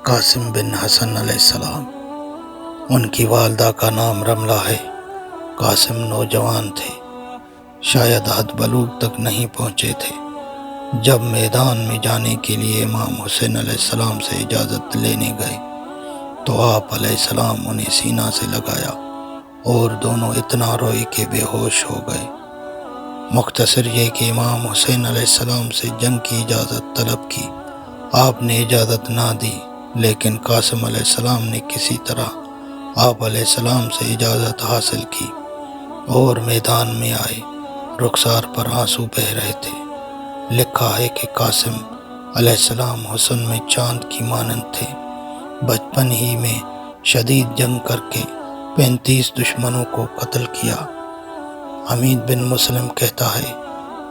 قاسم بن حسن علیہ السلام۔ ان کی والدہ کا نام رملہ ہے۔ قاسم نوجوان تھے، شاید حد بلوغ تک نہیں پہنچے تھے جب میدان میں جانے کے لیے امام حسین علیہ السلام سے اجازت لینے گئے تو آپ علیہ السلام انہیں سینہ سے لگایا اور دونوں اتنا روئے کہ بے ہوش ہو گئے۔ مختصر یہ کہ امام حسین علیہ السلام سے جنگ کی اجازت طلب کی، آپ نے اجازت نہ دی، لیکن قاسم علیہ السلام نے کسی طرح آپ علیہ السلام سے اجازت حاصل کی اور میدان میں آئے۔ رخسار پر آنسو بہہ رہے تھے۔ لکھا ہے کہ قاسم علیہ السلام حسن میں چاند کی مانند تھے۔ بچپن ہی میں شدید جنگ کر کے 35 دشمنوں کو قتل کیا۔ حمید بن مسلم کہتا ہے،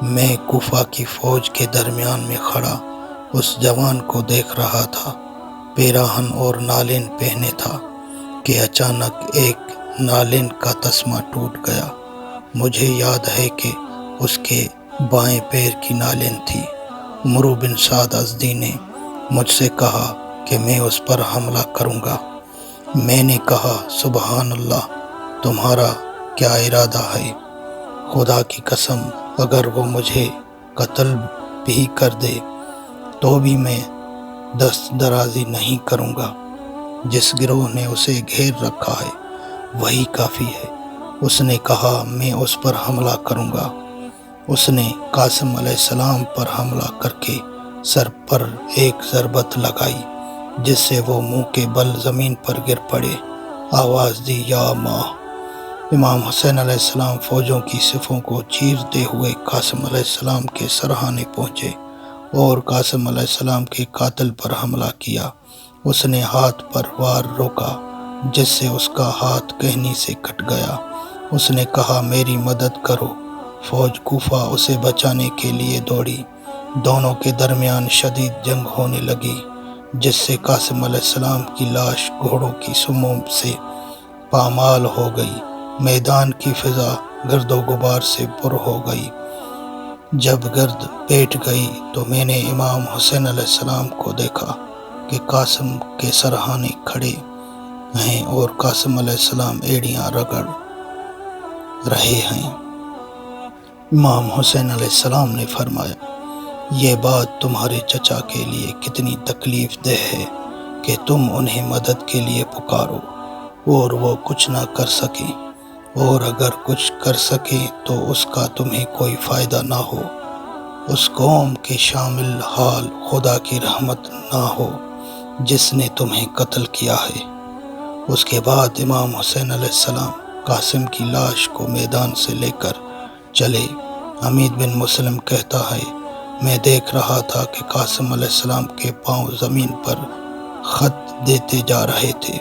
میں کوفہ کی فوج کے درمیان میں کھڑا اس جوان کو دیکھ رہا تھا، پیراہن اور نالین پہنے تھا کہ اچانک ایک نالین کا تسمہ ٹوٹ گیا۔ مجھے یاد ہے کہ اس کے بائیں پیر کی نالین تھی۔ عمرو بن سعد ازدی نے مجھ سے کہا کہ میں اس پر حملہ کروں گا۔ میں نے کہا، سبحان اللہ، تمہارا کیا ارادہ ہے؟ خدا کی قسم، اگر وہ مجھے قتل بھی کر دے تو بھی میں دست درازی نہیں کروں گا۔ جس گروہ نے اسے گھیر رکھا ہے وہی کافی ہے۔ اس نے کہا، میں اس پر حملہ کروں گا۔ اس نے قاسم علیہ السلام پر حملہ کر کے سر پر ایک ضربت لگائی جس سے وہ منہ کے بل زمین پر گر پڑے۔ آواز دی، یا ماں! امام حسین علیہ السلام فوجوں کی صفوں کو چیرتے ہوئے قاسم علیہ السلام کے سرہانے پہنچے اور قاسم علیہ السلام کے قاتل پر حملہ کیا۔ اس نے ہاتھ پر وار روکا جس سے اس کا ہاتھ کہنی سے کٹ گیا۔ اس نے کہا، میری مدد کرو۔ فوج کوفہ اسے بچانے کے لیے دوڑی۔ دونوں کے درمیان شدید جنگ ہونے لگی جس سے قاسم علیہ السلام کی لاش گھوڑوں کی سموں سے پامال ہو گئی۔ میدان کی فضا گرد و غبار سے پر ہو گئی۔ جب گرد بیٹھ گئی تو میں نے امام حسین علیہ السلام کو دیکھا کہ قاسم کے سرہانے کھڑے ہیں اور قاسم علیہ السلام ایڑیاں رگڑ رہے ہیں۔ امام حسین علیہ السلام نے فرمایا، یہ بات تمہارے چچا کے لیے کتنی تکلیف دہ ہے کہ تم انہیں مدد کے لیے پکارو اور وہ کچھ نہ کر سکیں، اور اگر کچھ کر سکیں تو اس کا تمہیں کوئی فائدہ نہ ہو۔ اس قوم کے شامل حال خدا کی رحمت نہ ہو جس نے تمہیں قتل کیا ہے۔ اس کے بعد امام حسین علیہ السلام قاسم کی لاش کو میدان سے لے کر چلے۔ حمید بن مسلم کہتا ہے، میں دیکھ رہا تھا کہ قاسم علیہ السلام کے پاؤں زمین پر خط دیتے جا رہے تھے۔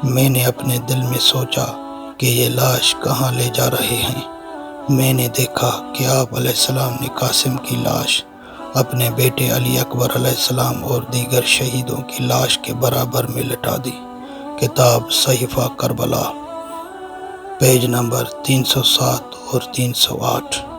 میں نے اپنے دل میں سوچا کہ یہ لاش کہاں لے جا رہے ہیں۔ میں نے دیکھا کہ آپ علیہ السلام نے قاسم کی لاش اپنے بیٹے علی اکبر علیہ السلام اور دیگر شہیدوں کی لاش کے برابر میں لٹا دی۔ کتاب صحیفہ کربلا، پیج نمبر 307 اور 308۔